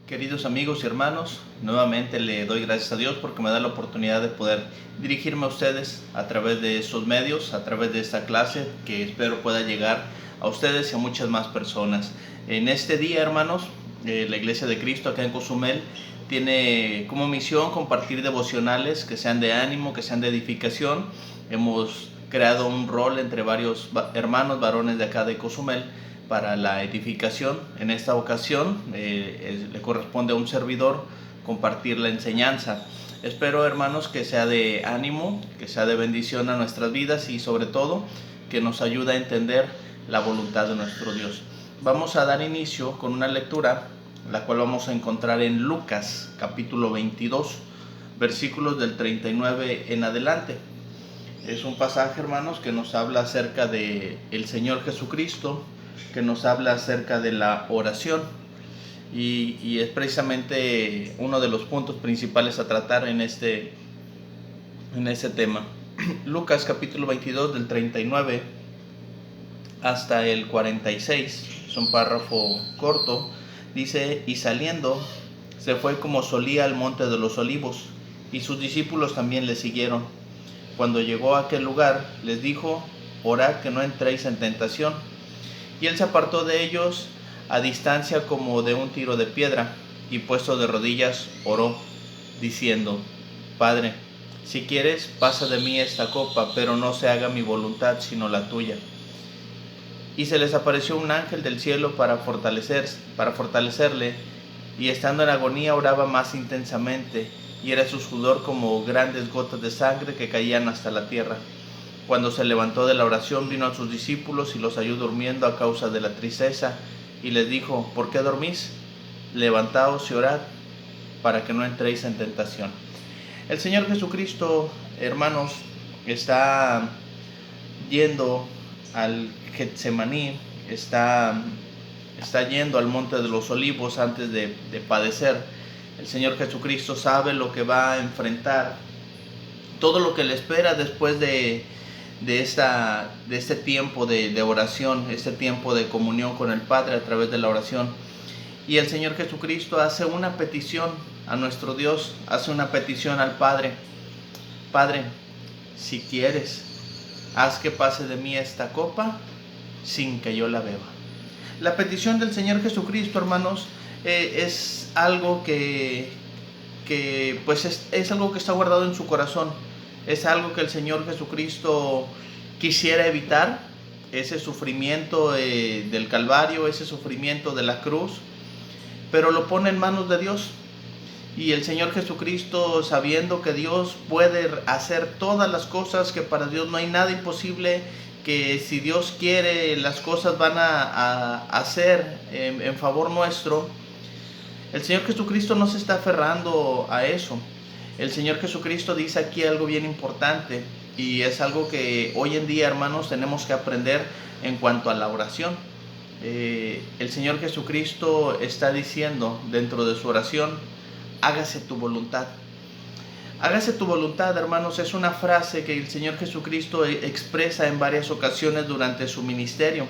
Queridos amigos y hermanos, nuevamente le doy gracias a Dios porque me da la oportunidad de poder dirigirme a ustedes a través de estos medios, a través de esta clase que espero pueda llegar a ustedes y a muchas más personas. En este día, hermanos, la Iglesia de Cristo acá en Cozumel tiene como misión compartir devocionales que sean de ánimo, que sean de edificación. Hemos creado un rol entre varios hermanos varones de acá de Cozumel para la edificación. En esta ocasión le corresponde a un servidor compartir la enseñanza. Espero, hermanos, que sea de ánimo, que sea de bendición a nuestras vidas y sobre todo que nos ayude a entender la voluntad de nuestro Dios. Vamos a dar inicio con una lectura, la cual vamos a encontrar en Lucas capítulo 22, versículos del 39 en adelante. Es un pasaje, hermanos, que nos habla acerca de el Señor Jesucristo, que nos habla acerca de la oración y es precisamente uno de los puntos principales a tratar en este tema. Lucas capítulo 22 del 39 hasta el 46, es un párrafo corto, dice: y saliendo se fue como solía al monte de los olivos, y sus discípulos también le siguieron. Cuando llegó a aquel lugar, les dijo: orad que no entréis en tentación. Y él se apartó de ellos a distancia como de un tiro de piedra, y puesto de rodillas oró, diciendo: Padre, si quieres, pasa de mí esta copa, pero no se haga mi voluntad sino la tuya. Y se les apareció un ángel del cielo para fortalecerle, y estando en agonía oraba más intensamente, y era su sudor como grandes gotas de sangre que caían hasta la tierra. Cuando se levantó de la oración, vino a sus discípulos y los halló durmiendo a causa de la tristeza, y les dijo: ¿por qué dormís? Levantaos y orad, para que no entréis en tentación. El Señor Jesucristo, hermanos, está yendo al Getsemaní, está yendo al monte de los olivos antes de padecer. El Señor Jesucristo sabe lo que va a enfrentar, todo lo que le espera después de este tiempo de oración, este tiempo de comunión con el Padre a través de la oración. Y el Señor Jesucristo hace una petición a nuestro Dios, hace una petición al Padre: Padre, si quieres, haz que pase de mí esta copa sin que yo la beba. La petición del Señor Jesucristo, hermanos, es algo que pues es algo que está guardado en su corazón. Es algo que el Señor Jesucristo quisiera evitar, ese sufrimiento del Calvario, ese sufrimiento de la cruz, pero lo pone en manos de Dios. Y el Señor Jesucristo, sabiendo que Dios puede hacer todas las cosas, que para Dios no hay nada imposible, que si Dios quiere las cosas van a hacer en favor nuestro, el Señor Jesucristo no se está aferrando a eso. El Señor Jesucristo dice aquí algo bien importante, y es algo que hoy en día, hermanos, tenemos que aprender en cuanto a la oración. El Señor Jesucristo está diciendo dentro de su oración: hágase tu voluntad. Hágase tu voluntad, hermanos, es una frase que el Señor Jesucristo expresa en varias ocasiones durante su ministerio.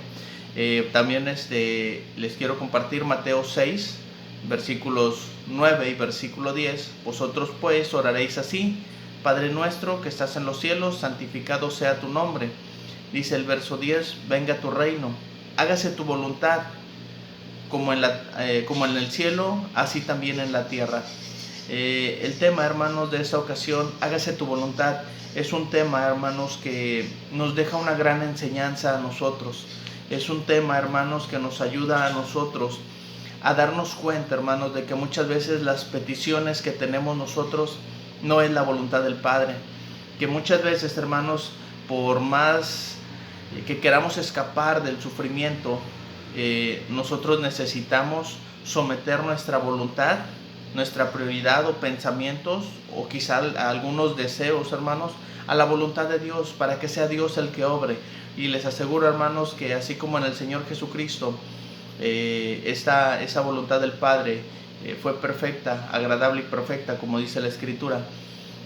También les quiero compartir Mateo 6, versículos 9 y versículo 10. Vosotros pues oraréis así: Padre nuestro que estás en los cielos, santificado sea tu nombre. Dice el verso 10: venga tu reino, hágase tu voluntad, como en el cielo, así también en la tierra. El tema, hermanos, de esta ocasión, hágase tu voluntad, es un tema, hermanos, que nos deja una gran enseñanza a nosotros. Es un tema, hermanos, que nos ayuda a nosotros a darnos cuenta, hermanos, de que muchas veces las peticiones que tenemos nosotros no es la voluntad del Padre. Que muchas veces, hermanos, por más que queramos escapar del sufrimiento, nosotros necesitamos someter nuestra voluntad, nuestra prioridad o pensamientos, o quizá algunos deseos, hermanos, a la voluntad de Dios, para que sea Dios el que obre. Y les aseguro, hermanos, que así como en el Señor Jesucristo, esa voluntad del Padre fue perfecta, agradable y perfecta, como dice la Escritura,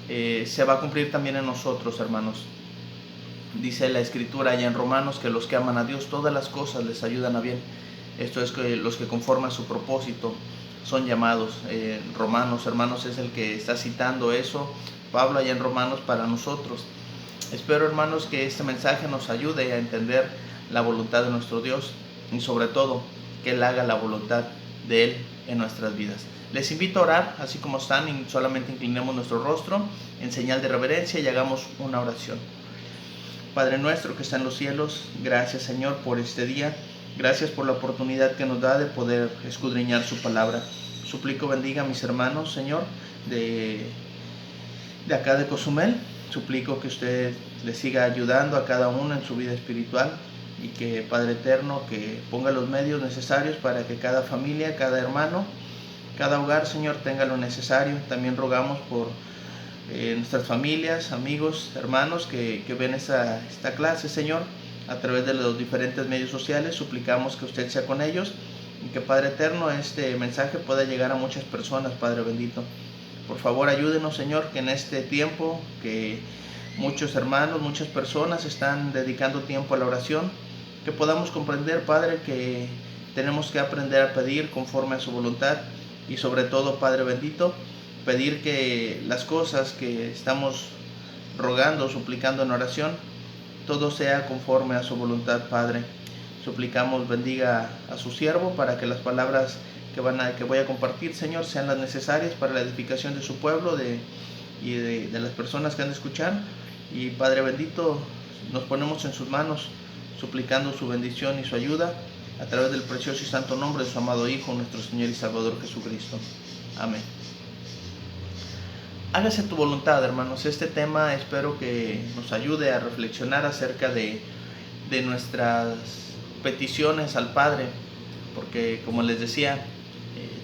se va a cumplir también en nosotros, hermanos. Dice la Escritura allá en Romanos que los que aman a Dios, todas las cosas les ayudan a bien. Esto es que los que conforman su propósito. son llamados. Romanos, hermanos, es el que está citando eso, Pablo allá en Romanos para nosotros. Espero, hermanos, que este mensaje nos ayude a entender la voluntad de nuestro Dios y sobre todo que Él haga la voluntad de Él en nuestras vidas. Les invito a orar, así como están, y solamente inclinemos nuestro rostro en señal de reverencia y hagamos una oración. Padre nuestro que está en los cielos, gracias, Señor, por este día. Gracias por la oportunidad que nos da de poder escudriñar su palabra. Suplico bendiga a mis hermanos, Señor, de acá de Cozumel. Suplico que usted les siga ayudando a cada uno en su vida espiritual y que, Padre eterno, que ponga los medios necesarios para que cada familia, cada hermano, cada hogar, Señor, tenga lo necesario. También rogamos por nuestras familias, amigos, hermanos que ven esta clase, Señor, a través de los diferentes medios sociales. Suplicamos que usted sea con ellos y que, Padre eterno, este mensaje pueda llegar a muchas personas, Padre bendito. Por favor, ayúdenos, Señor, que en este tiempo que muchos hermanos, muchas personas están dedicando tiempo a la oración, que podamos comprender, Padre, que tenemos que aprender a pedir conforme a su voluntad y sobre todo, Padre bendito, pedir que las cosas que estamos rogando, suplicando en oración, todo sea conforme a su voluntad, Padre. Suplicamos bendiga a su siervo para que las palabras que voy a compartir, Señor, sean las necesarias para la edificación de su pueblo y de las personas que han de escuchar. Y Padre bendito, nos ponemos en sus manos, suplicando su bendición y su ayuda a través del precioso y santo nombre de su amado Hijo, nuestro Señor y Salvador Jesucristo. Amén. Hágase tu voluntad, hermanos. Este tema espero que nos ayude a reflexionar acerca de nuestras peticiones al Padre, porque, como les decía,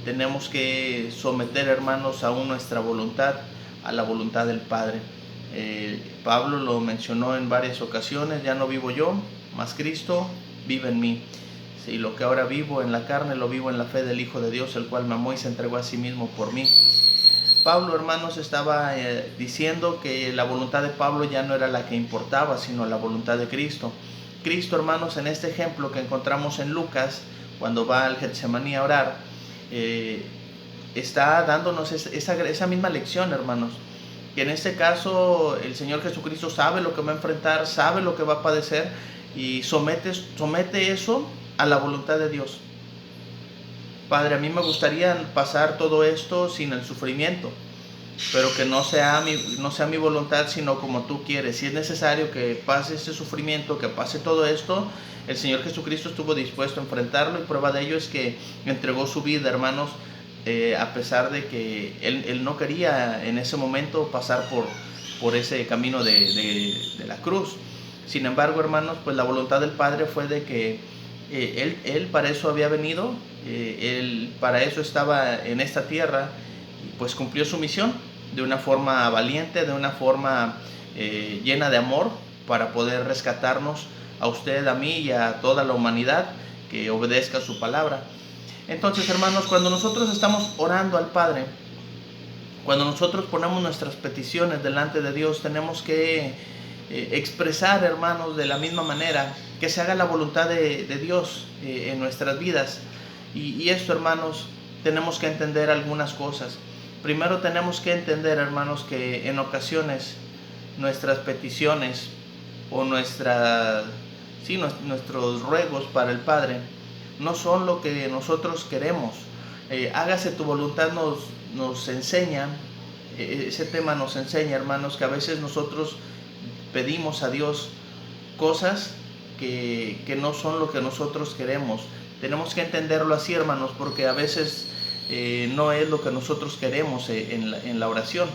tenemos que someter, hermanos, aún nuestra voluntad a la voluntad del Padre. Pablo lo mencionó en varias ocasiones: ya no vivo yo, mas Cristo vive en mí. Y lo que ahora vivo en la carne, lo vivo en la fe del Hijo de Dios, el cual me amó y se entregó a sí mismo por mí. Pablo, hermanos, estaba diciendo que la voluntad de Pablo ya no era la que importaba, sino la voluntad de Cristo. Cristo, hermanos, en este ejemplo que encontramos en Lucas, cuando va al Getsemaní a orar, está dándonos esa misma lección, hermanos. Que en este caso el Señor Jesucristo sabe lo que va a enfrentar, sabe lo que va a padecer y somete eso a la voluntad de Dios. Padre, a mí me gustaría pasar todo esto sin el sufrimiento, pero que no sea mi voluntad, sino como tú quieres. Si es necesario que pase este sufrimiento, que pase todo esto, el Señor Jesucristo estuvo dispuesto a enfrentarlo, y prueba de ello es que entregó su vida, hermanos, a pesar de que él no quería en ese momento pasar por ese camino de la cruz. Sin embargo, hermanos, pues la voluntad del Padre fue de que él para eso había venido, él para eso estaba en esta tierra, y pues cumplió su misión de una forma valiente, de una forma llena de amor, para poder rescatarnos a usted, a mí y a toda la humanidad que obedezca su palabra. Entonces, hermanos, cuando nosotros estamos orando al Padre, cuando nosotros ponemos nuestras peticiones delante de Dios, tenemos que expresar, hermanos, de la misma manera, que se haga la voluntad de Dios en nuestras vidas. Y esto, hermanos, tenemos que entender algunas cosas. Primero tenemos que entender, hermanos, que en ocasiones nuestras peticiones o nuestros ruegos para el Padre no son lo que nosotros queremos. Hágase tu voluntad nos enseña, ese tema nos enseña, hermanos, que a veces nosotros pedimos a Dios cosas que no son lo que nosotros queremos. Tenemos que entenderlo así, hermanos, porque a veces no es lo que nosotros queremos en la oración.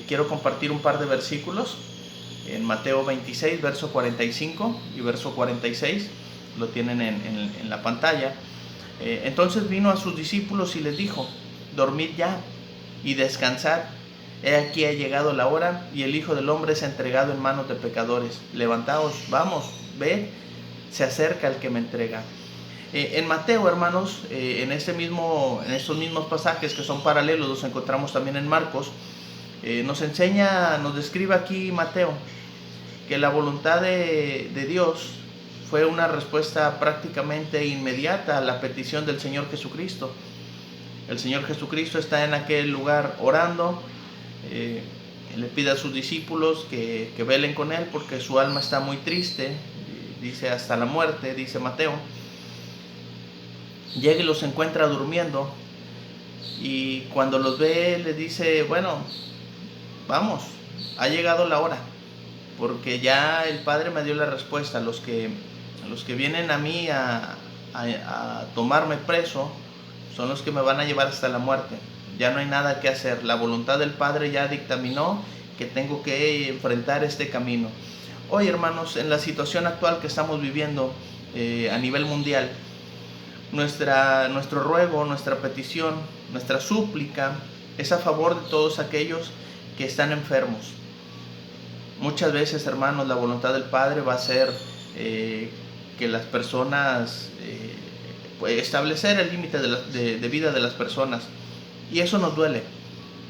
Quiero compartir un par de versículos en Mateo 26, verso 45 y verso 46. Lo tienen en la pantalla. Entonces vino a sus discípulos y les dijo: dormid ya y descansad. He aquí ha llegado la hora, y el Hijo del Hombre es entregado en manos de pecadores. Levantaos, vamos, ved, se acerca el que me entrega. En Mateo, hermanos, en estos mismos pasajes que son paralelos, los encontramos también en Marcos. Nos describe aquí Mateo que la voluntad de Dios fue una respuesta prácticamente inmediata a la petición del Señor Jesucristo. El Señor Jesucristo está en aquel lugar orando, le pide a sus discípulos que velen con él porque su alma está muy triste, dice hasta la muerte, dice Mateo. Llega y los encuentra durmiendo, y cuando los ve le dice, bueno, vamos, ha llegado la hora, porque ya el Padre me dio la respuesta. Los que vienen a mí a tomarme preso son los que me van a llevar hasta la muerte. Ya no hay nada que hacer. La voluntad del Padre ya dictaminó que tengo que enfrentar este camino. Hoy, hermanos, en la situación actual que estamos viviendo a nivel mundial, nuestro ruego, nuestra petición, nuestra súplica es a favor de todos aquellos que están enfermos. Muchas veces, hermanos, la voluntad del Padre va a ser que las personas, establecer el límite de vida de las personas. Y eso nos duele,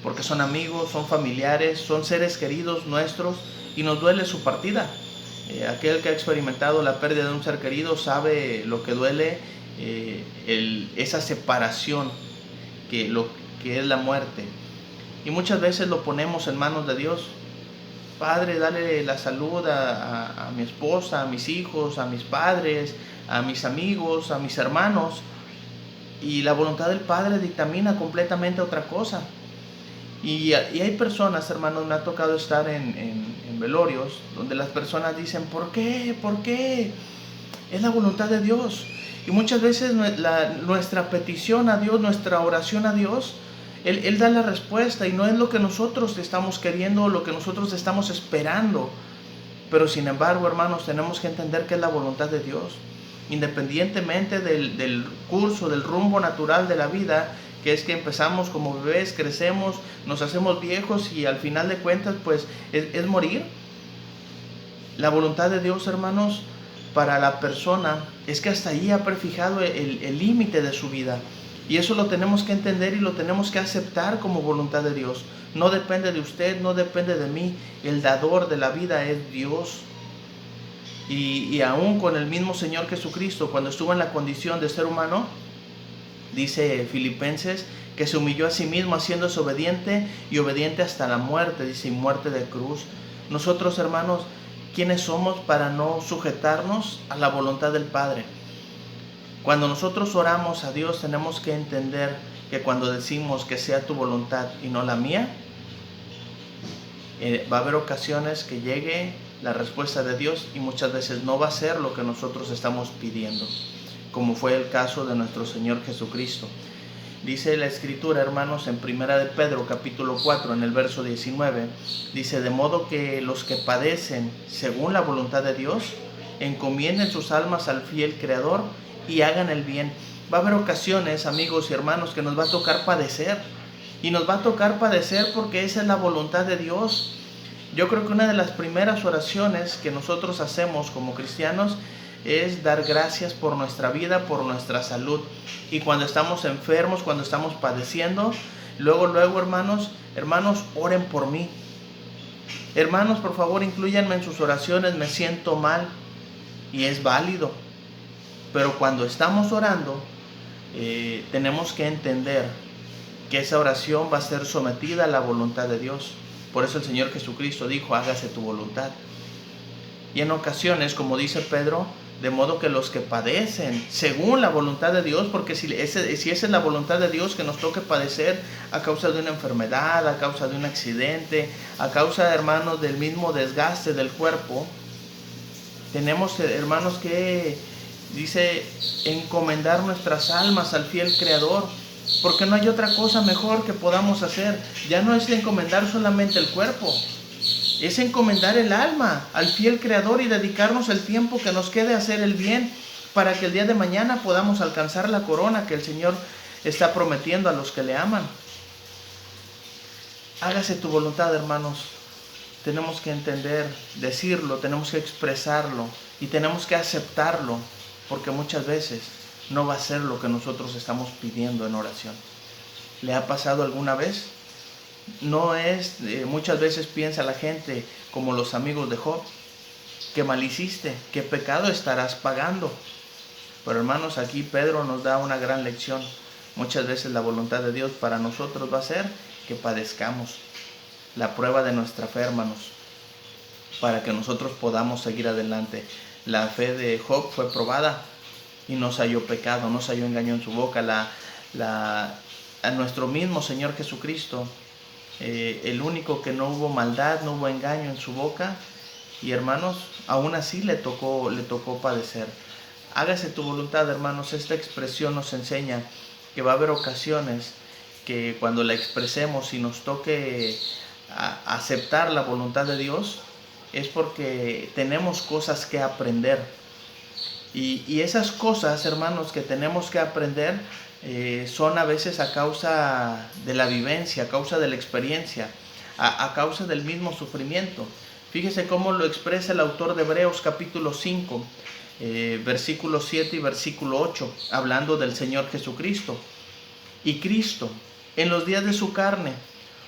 porque son amigos, son familiares, son seres queridos nuestros, y nos duele su partida. Aquel que ha experimentado la pérdida de un ser querido sabe lo que duele, esa separación que es la muerte. Y muchas veces lo ponemos en manos de Dios. Padre, dale la salud a mi esposa, a mis hijos, a mis padres, a mis amigos, a mis hermanos. Y la voluntad del Padre dictamina completamente otra cosa. Y hay personas, hermanos, me ha tocado estar en velorios donde las personas dicen, ¿por qué? ¿Por qué? Es la voluntad de Dios. Y muchas veces nuestra petición a Dios, nuestra oración a Dios, Él da la respuesta, y no es lo que nosotros estamos queriendo o lo que nosotros estamos esperando. Pero sin embargo, hermanos, tenemos que entender que es la voluntad de Dios. Independientemente del curso, del rumbo natural de la vida, que es que empezamos como bebés, crecemos, nos hacemos viejos y al final de cuentas pues es morir. La voluntad de Dios, hermanos, para la persona es que hasta ahí ha prefijado el límite de su vida. Y eso lo tenemos que entender y lo tenemos que aceptar como voluntad de Dios. No depende de usted, no depende de mí. El dador de la vida es Dios. Y aún con el mismo Señor Jesucristo, cuando estuvo en la condición de ser humano, dice Filipenses, que se humilló a sí mismo haciéndose obediente, y obediente hasta la muerte, dice, y muerte de cruz. Nosotros, hermanos, ¿quiénes somos para no sujetarnos a la voluntad del Padre? Cuando nosotros oramos a Dios, tenemos que entender que cuando decimos que sea tu voluntad y no la mía, va a haber ocasiones que llegue la respuesta de Dios y muchas veces no va a ser lo que nosotros estamos pidiendo, como fue el caso de nuestro Señor Jesucristo. Dice la Escritura, hermanos, en 1 de Pedro capítulo 4, en el verso 19, dice, de modo que los que padecen según la voluntad de Dios, encomienden sus almas al fiel Creador y hagan el bien. Va a haber ocasiones, amigos y hermanos, que nos va a tocar padecer. Y nos va a tocar padecer porque esa es la voluntad de Dios. Yo creo que una de las primeras oraciones que nosotros hacemos como cristianos es dar gracias por nuestra vida, por nuestra salud. Y cuando estamos enfermos, cuando estamos padeciendo, luego, hermanos, oren por mí. Hermanos, por favor, inclúyanme en sus oraciones, me siento mal. Y es válido. Pero cuando estamos orando, tenemos que entender que esa oración va a ser sometida a la voluntad de Dios. Por eso el Señor Jesucristo dijo, hágase tu voluntad. Y en ocasiones, como dice Pedro, de modo que los que padecen según la voluntad de Dios, porque si esa es la voluntad de Dios, que nos toque padecer a causa de una enfermedad, a causa de un accidente, a causa, hermanos, del mismo desgaste del cuerpo, tenemos, hermanos, que, dice, encomendar nuestras almas al fiel Creador, porque no hay otra cosa mejor que podamos hacer. Ya no es encomendar solamente el cuerpo, es encomendar el alma al fiel Creador y dedicarnos el tiempo que nos quede a hacer el bien, para que el día de mañana podamos alcanzar la corona que el Señor está prometiendo a los que le aman. Hágase tu voluntad, hermanos. Tenemos que entender, decirlo, tenemos que expresarlo y tenemos que aceptarlo, porque muchas veces no va a ser lo que nosotros estamos pidiendo en oración. ¿Le ha pasado alguna vez? No es, muchas veces piensa la gente como los amigos de Job, que mal hiciste, qué pecado estarás pagando. Pero hermanos, aquí Pedro nos da una gran lección. Muchas veces la voluntad de Dios para nosotros va a ser que padezcamos la prueba de nuestra fe, hermanos, para que nosotros podamos seguir adelante. La fe de Job fue probada y no se halló pecado, no se halló engaño en su boca. A nuestro mismo Señor Jesucristo, el único que no hubo maldad, no hubo engaño en su boca, y hermanos, aún así le tocó padecer. Hágase tu voluntad, hermanos. Esta expresión nos enseña que va a haber ocasiones que cuando la expresemos y nos toque aceptar la voluntad de Dios, es porque tenemos cosas que aprender. Y esas cosas, hermanos, que tenemos que aprender son a veces a causa de la vivencia, a causa de la experiencia, a causa del mismo sufrimiento. Fíjese cómo lo expresa el autor de Hebreos capítulo 5, versículo 7 y versículo 8, hablando del Señor Jesucristo. Y Cristo, en los días de su carne,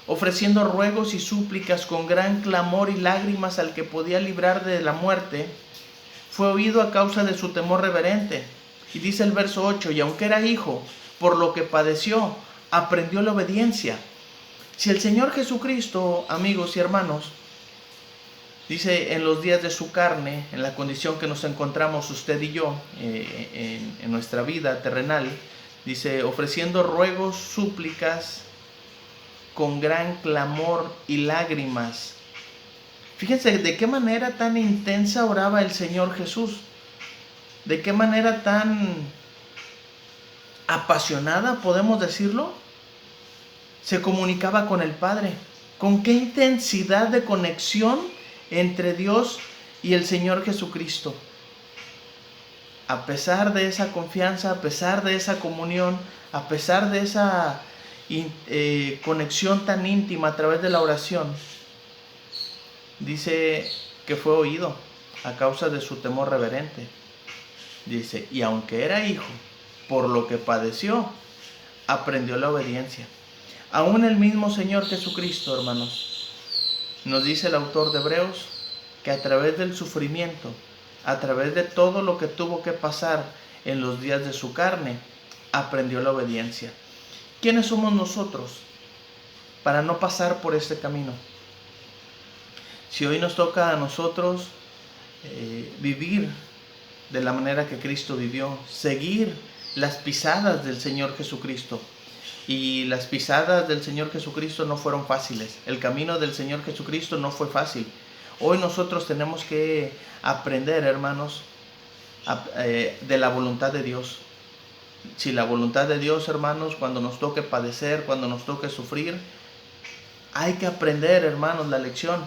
ofreciendo ruegos y súplicas con gran clamor y lágrimas al que podía librar de la muerte, fue oído a causa de su temor reverente. Y dice el verso 8, y aunque era hijo, por lo que padeció, aprendió la obediencia. Si el Señor Jesucristo, amigos y hermanos, dice en los días de su carne, en la condición que nos encontramos usted y yo en nuestra vida terrenal, dice, ofreciendo ruegos, súplicas, con gran clamor y lágrimas. Fíjense de qué manera tan intensa oraba el Señor Jesús. De qué manera tan apasionada, podemos decirlo, se comunicaba con el Padre. Con qué intensidad de conexión entre Dios y el Señor Jesucristo. A pesar de esa confianza, a pesar de esa comunión, a pesar de esa conexión tan íntima a través de la oración, dice que fue oído a causa de su temor reverente. Dice, y aunque era hijo, por lo que padeció, aprendió la obediencia. Aún el mismo Señor Jesucristo, hermanos, nos dice el autor de Hebreos, que a través del sufrimiento, a través de todo lo que tuvo que pasar en los días de su carne, aprendió la obediencia. ¿Quiénes somos nosotros para no pasar por este camino? Si hoy nos toca a nosotros vivir de la manera que Cristo vivió, seguir las pisadas del Señor Jesucristo. Y las pisadas del Señor Jesucristo no fueron fáciles. El camino del Señor Jesucristo no fue fácil. Hoy nosotros tenemos que aprender, hermanos, de la voluntad de Dios. Si la voluntad de Dios, hermanos, cuando nos toque padecer, cuando nos toque sufrir, hay que aprender, hermanos, la lección.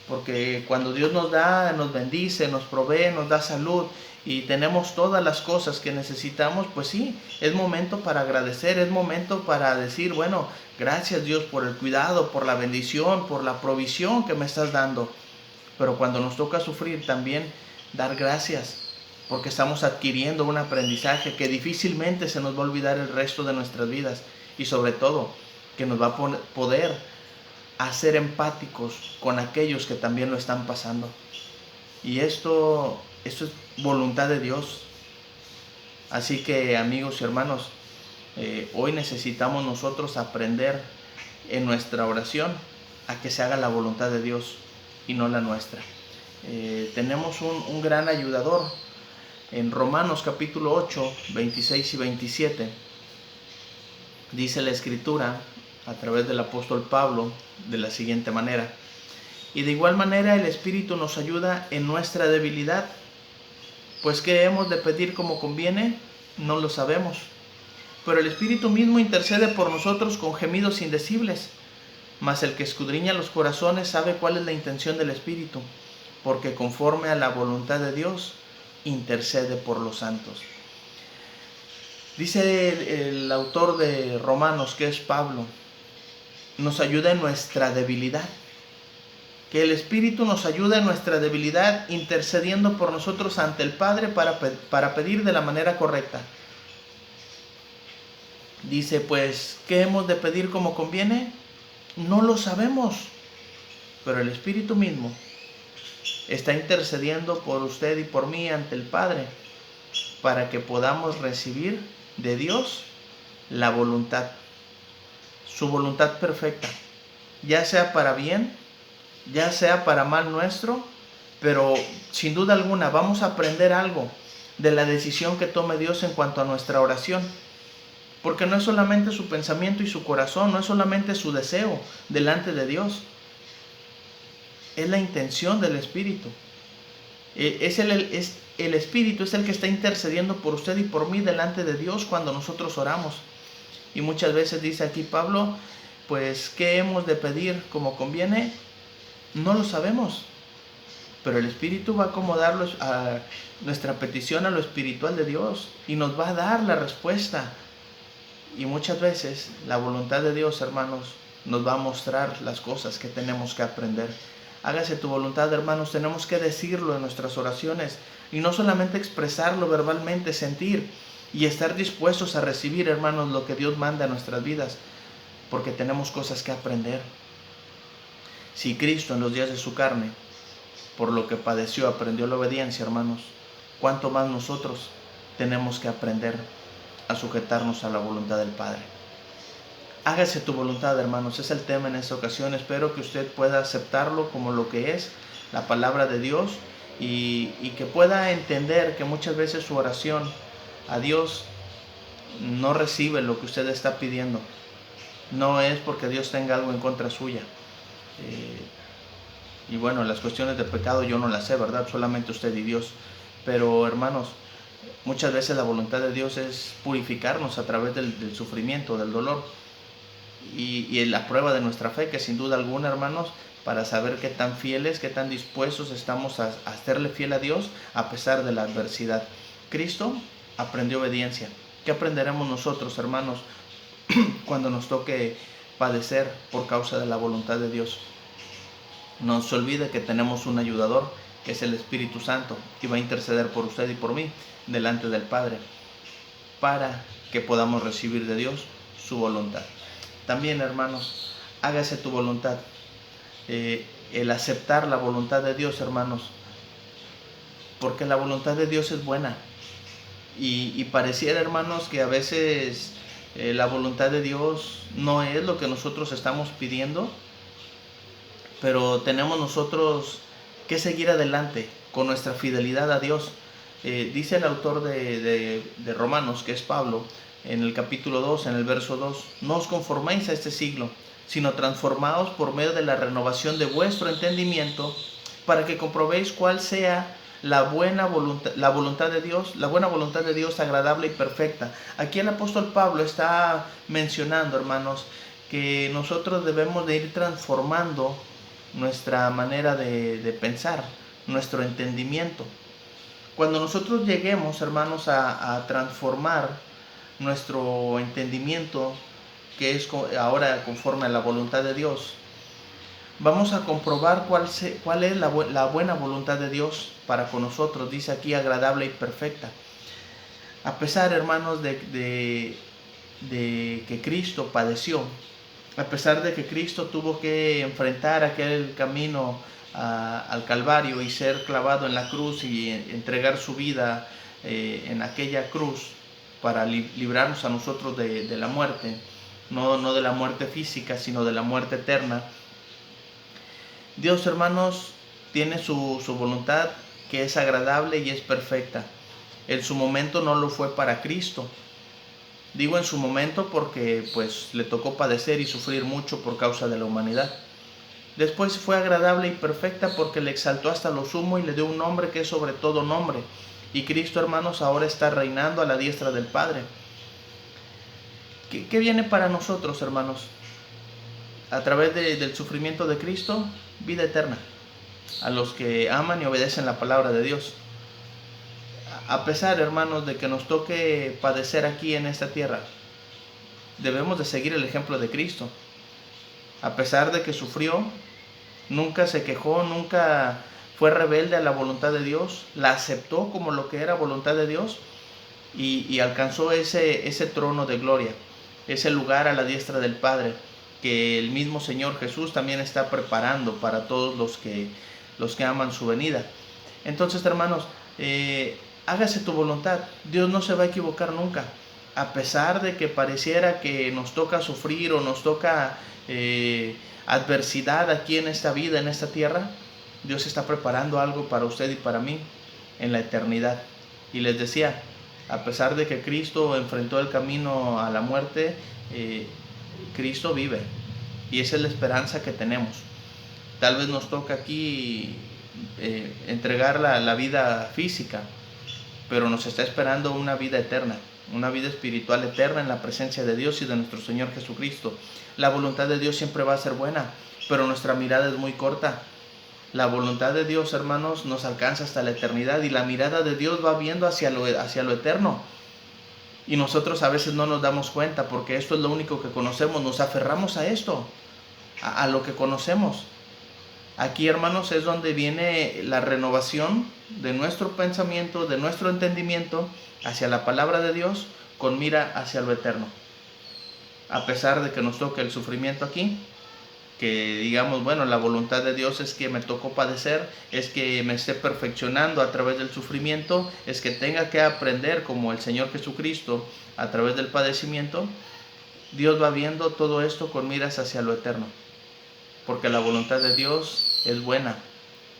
Porque cuando Dios nos da, nos bendice, nos provee, nos da salud y tenemos todas las cosas que necesitamos, pues sí, es momento para agradecer, es momento para decir, bueno, gracias Dios por el cuidado, por la bendición, por la provisión que me estás dando. Pero cuando nos toca sufrir también dar gracias, porque estamos adquiriendo un aprendizaje que difícilmente se nos va a olvidar el resto de nuestras vidas y sobre todo que nos va a poder hacer empáticos con aquellos que también lo están pasando. Y esto es voluntad de Dios. Así que, amigos y hermanos, hoy necesitamos nosotros aprender en nuestra oración a que se haga la voluntad de Dios y no la nuestra. Tenemos un gran ayudador en Romanos capítulo 8, 26 y 27. Dice la Escritura a través del apóstol Pablo de la siguiente manera: y de igual manera el Espíritu nos ayuda en nuestra debilidad, pues ¿qué hemos de pedir como conviene? No lo sabemos, pero el Espíritu mismo intercede por nosotros con gemidos indecibles. Mas el que escudriña los corazones sabe cuál es la intención del Espíritu, porque conforme a la voluntad de Dios intercede por los santos. Dice el autor de Romanos, que es Pablo, nos ayuda en nuestra debilidad. Que el Espíritu nos ayuda en nuestra debilidad, intercediendo por nosotros ante el Padre para pedir de la manera correcta. Dice, pues, ¿qué hemos de pedir como conviene? No lo sabemos, pero el Espíritu mismo está intercediendo por usted y por mí ante el Padre para que podamos recibir de Dios la voluntad, su voluntad perfecta, ya sea para bien, ya sea para mal nuestro, pero sin duda alguna vamos a aprender algo de la decisión que tome Dios en cuanto a nuestra oración. Porque no es solamente su pensamiento y su corazón, no es solamente su deseo delante de Dios, es la intención del Espíritu. El Espíritu es el que está intercediendo por usted y por mí delante de Dios cuando nosotros oramos. Y muchas veces dice aquí Pablo, pues, ¿qué hemos de pedir como conviene? No lo sabemos, pero el Espíritu va a acomodar a nuestra petición a lo espiritual de Dios y nos va a dar la respuesta. Y muchas veces la voluntad de Dios, hermanos, nos va a mostrar las cosas que tenemos que aprender. Hágase tu voluntad, hermanos, tenemos que decirlo en nuestras oraciones y no solamente expresarlo verbalmente, sentir y estar dispuestos a recibir, hermanos, lo que Dios manda a nuestras vidas, porque tenemos cosas que aprender. Si Cristo en los días de su carne, por lo que padeció, aprendió la obediencia, hermanos, ¿cuánto más nosotros tenemos que aprender a sujetarnos a la voluntad del Padre? Hágase tu voluntad, hermanos, es el tema en esta ocasión. Espero que usted pueda aceptarlo como lo que es, la palabra de Dios, y que pueda entender que muchas veces su oración a Dios no recibe lo que usted está pidiendo. No es porque Dios tenga algo en contra suya. Y bueno, las cuestiones de pecado yo no las sé, ¿verdad? Solamente usted y Dios. Pero, hermanos, muchas veces la voluntad de Dios es purificarnos a través del sufrimiento, del dolor y la prueba de nuestra fe, que sin duda alguna, hermanos, para saber qué tan fieles, qué tan dispuestos estamos a hacerle fiel a Dios a pesar de la adversidad. Cristo aprendió obediencia. ¿Qué aprenderemos nosotros, hermanos, cuando nos toque padecer por causa de la voluntad de Dios? No se olvide que tenemos un ayudador, que es el Espíritu Santo, y va a interceder por usted y por mí delante del Padre, para que podamos recibir de Dios su voluntad. También, hermanos, hágase tu voluntad. El aceptar la voluntad de Dios, hermanos, porque la voluntad de Dios es buena. Y pareciera, hermanos, que a veces la voluntad de Dios no es lo que nosotros estamos pidiendo, pero tenemos nosotros que seguir adelante con nuestra fidelidad a Dios. Dice el autor de Romanos, que es Pablo, en el capítulo 2, en el verso 2, no os conforméis a este siglo, sino transformaos por medio de la renovación de vuestro entendimiento, para que comprobéis cuál sea la buena voluntad de Dios agradable y perfecta. Aquí el apóstol Pablo está mencionando, hermanos, que nosotros debemos de ir transformando nuestra manera de pensar, nuestro entendimiento. Cuando nosotros lleguemos, hermanos, a transformar nuestro entendimiento, que es ahora conforme a la voluntad de Dios, vamos a comprobar cuál es la buena voluntad de Dios para con nosotros. Dice aquí agradable y perfecta. A pesar, hermanos, de que Cristo padeció, a pesar de que Cristo tuvo que enfrentar aquel camino al Calvario y ser clavado en la cruz y entregar su vida en aquella cruz para librarnos a nosotros de la muerte, no de la muerte física, sino de la muerte eterna. Dios, hermanos, tiene su voluntad, que es agradable y es perfecta. En su momento no lo fue para Cristo. Digo en su momento porque pues le tocó padecer y sufrir mucho por causa de la humanidad. Después fue agradable y perfecta porque le exaltó hasta lo sumo y le dio un nombre que es sobre todo nombre. Y Cristo, hermanos, ahora está reinando a la diestra del Padre. ¿Qué viene para nosotros, hermanos? A través del sufrimiento de Cristo, vida eterna. A los que aman y obedecen la palabra de Dios. A pesar, hermanos, de que nos toque padecer aquí en esta tierra, debemos de seguir el ejemplo de Cristo. A pesar de que sufrió, nunca se quejó, nunca fue rebelde a la voluntad de Dios, la aceptó como lo que era voluntad de Dios y alcanzó ese trono de gloria, ese lugar a la diestra del Padre, que el mismo Señor Jesús también está preparando para todos los que aman su venida. Entonces, hermanos, hágase tu voluntad. Dios no se va a equivocar nunca. a pesar de que pareciera que nos toca sufrir o nos toca adversidad aquí en esta vida, en esta tierra, Dios está preparando algo para usted y para mí en la eternidad. Y les decía, a pesar de que Cristo enfrentó el camino a la muerte, Cristo vive, y esa es la esperanza que tenemos. Tal vez nos toca aquí entregar la vida física, pero nos está esperando una vida eterna, una vida espiritual eterna en la presencia de Dios y de nuestro Señor Jesucristo. La voluntad de Dios siempre va a ser buena, pero nuestra mirada es muy corta. La voluntad de Dios, hermanos, nos alcanza hasta la eternidad, y la mirada de Dios va viendo hacia lo eterno. Y nosotros a veces no nos damos cuenta, porque esto es lo único que conocemos. Nos aferramos a esto, a lo que conocemos. Aquí, hermanos, es donde viene la renovación de nuestro pensamiento, de nuestro entendimiento hacia la palabra de Dios, con mira hacia lo eterno. A pesar de que nos toque el sufrimiento aquí, que digamos, bueno, la voluntad de Dios es que me tocó padecer, es que me esté perfeccionando a través del sufrimiento, es que tenga que aprender como el Señor Jesucristo a través del padecimiento. Dios va viendo todo esto con miras hacia lo eterno, porque la voluntad de Dios es buena,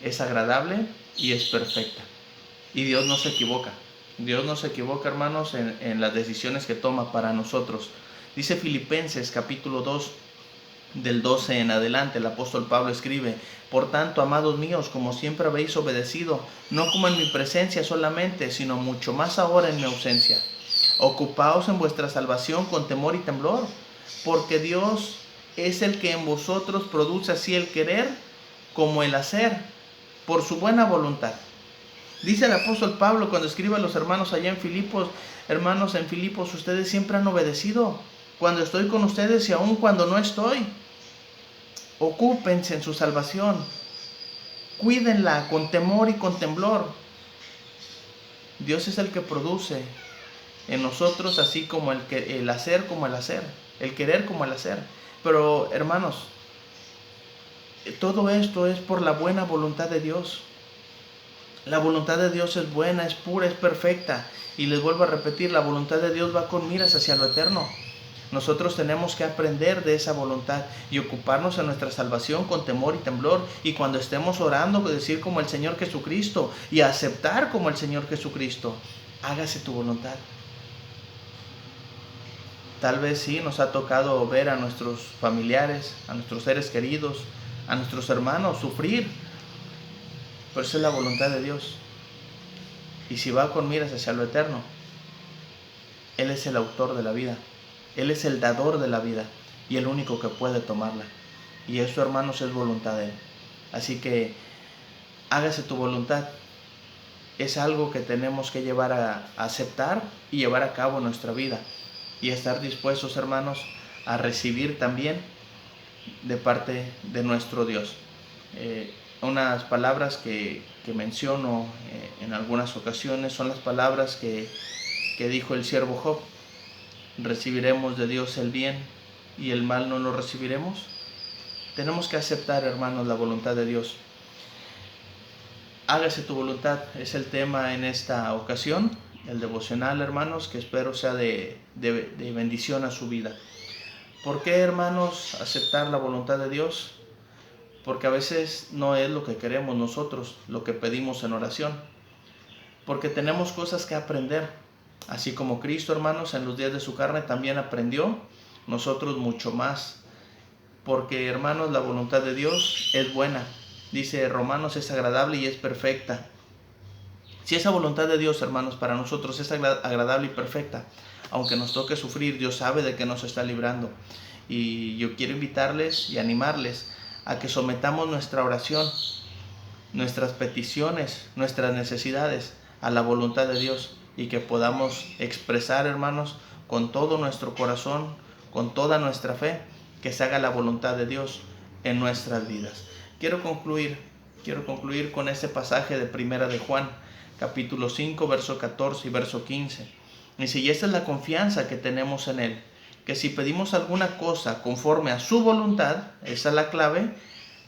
es agradable y es perfecta. Y Dios no se equivoca. Dios no se equivoca, hermanos, en las decisiones que toma para nosotros. Dice Filipenses capítulo 2, del 12 en adelante, el apóstol Pablo escribe: por tanto, amados míos, como siempre habéis obedecido, no como en mi presencia solamente, sino mucho más ahora en mi ausencia, ocupaos en vuestra salvación con temor y temblor, porque Dios es el que en vosotros produce así el querer como el hacer, por su buena voluntad. Dice el apóstol Pablo cuando escribe a los hermanos allá en Filipos: hermanos, en Filipos ustedes siempre han obedecido, cuando estoy con ustedes y aún cuando no estoy. Ocúpense en su salvación, cuídenla con temor y con temblor. Dios es el que produce en nosotros así como el hacer como el hacer, el querer como el hacer. Pero, hermanos, todo esto es por la buena voluntad de Dios. La voluntad de Dios es buena, es pura, es perfecta. Y les vuelvo a repetir, la voluntad de Dios va con miras hacia lo eterno. Nosotros tenemos que aprender de esa voluntad y ocuparnos en nuestra salvación con temor y temblor. Y cuando estemos orando, decir como el Señor Jesucristo y aceptar como el Señor Jesucristo: hágase tu voluntad. Tal vez sí nos ha tocado ver a nuestros familiares, a nuestros seres queridos, a nuestros hermanos sufrir, pero esa es la voluntad de Dios. Y si va con miras hacia lo eterno, Él es el autor de la vida, Él es el dador de la vida y el único que puede tomarla. Y eso, hermanos, es voluntad de Él. Así que hágase tu voluntad. Es algo que tenemos que llevar a aceptar y llevar a cabo en nuestra vida. Y estar dispuestos, hermanos, a recibir también de parte de nuestro Dios. Unas palabras que menciono en algunas ocasiones son las palabras que dijo el siervo Job: ¿recibiremos de Dios el bien y el mal no lo recibiremos? Tenemos que aceptar, hermanos, la voluntad de Dios. Hágase tu voluntad es el tema en esta ocasión, el devocional, hermanos, que espero sea de bendición a su vida. ¿Por qué, hermanos, aceptar la voluntad de Dios? Porque a veces no es lo que queremos nosotros, lo que pedimos en oración. Porque tenemos cosas que aprender. Así como Cristo, hermanos, en los días de su carne también aprendió, nosotros mucho más. Porque, hermanos, la voluntad de Dios es buena. Dice Romanos: es agradable y es perfecta. Si esa voluntad de Dios, hermanos, para nosotros es agradable y perfecta, aunque nos toque sufrir, Dios sabe de qué nos está librando. Y yo quiero invitarles y animarles a que sometamos nuestra oración, nuestras peticiones, nuestras necesidades a la voluntad de Dios, y que podamos expresar, hermanos, con todo nuestro corazón, con toda nuestra fe, que se haga la voluntad de Dios en nuestras vidas. Quiero concluir con este pasaje de Primera de Juan, capítulo 5, verso 14 y verso 15. Dice: y esta es la confianza que tenemos en Él, que si pedimos alguna cosa conforme a su voluntad, esa es la clave,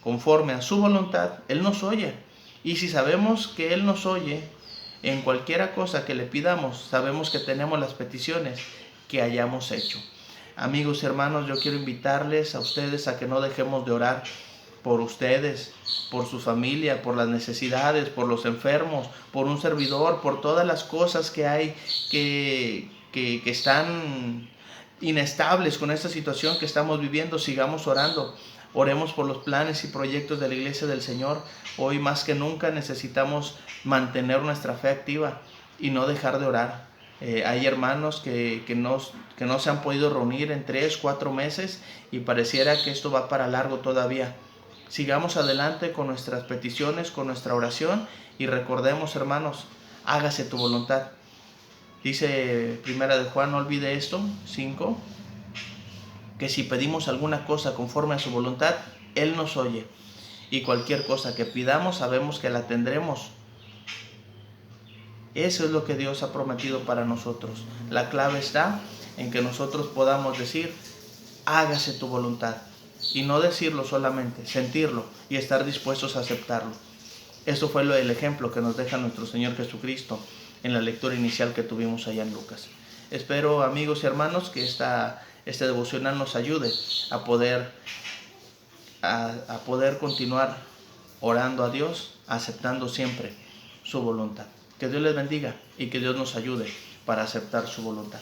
conforme a su voluntad, Él nos oye. Y si sabemos que Él nos oye, en cualquiera cosa que le pidamos, sabemos que tenemos las peticiones que hayamos hecho. Amigos y hermanos, yo quiero invitarles a ustedes a que no dejemos de orar por ustedes, por su familia, por las necesidades, por los enfermos, por un servidor, por todas las cosas que hay que están inestables con esta situación que estamos viviendo. Sigamos orando. Oremos por los planes y proyectos de la Iglesia del Señor. Hoy más que nunca necesitamos mantener nuestra fe activa y no dejar de orar. Hay hermanos que no se han podido reunir en 3, 4 meses y pareciera que esto va para largo todavía. Sigamos adelante con nuestras peticiones, con nuestra oración y recordemos, hermanos, hágase tu voluntad. Dice Primera de Juan, no olvide esto, 5, que si pedimos alguna cosa conforme a su voluntad, Él nos oye. Y cualquier cosa que pidamos, sabemos que la tendremos. Eso es lo que Dios ha prometido para nosotros. La clave está en que nosotros podamos decir, hágase tu voluntad. Y no decirlo solamente, sentirlo y estar dispuestos a aceptarlo. Eso fue el ejemplo que nos deja nuestro Señor Jesucristo en la lectura inicial que tuvimos allá en Lucas. Espero, amigos y hermanos, que este devocional nos ayude a poder continuar orando a Dios, aceptando siempre su voluntad. Que Dios les bendiga y que Dios nos ayude para aceptar su voluntad.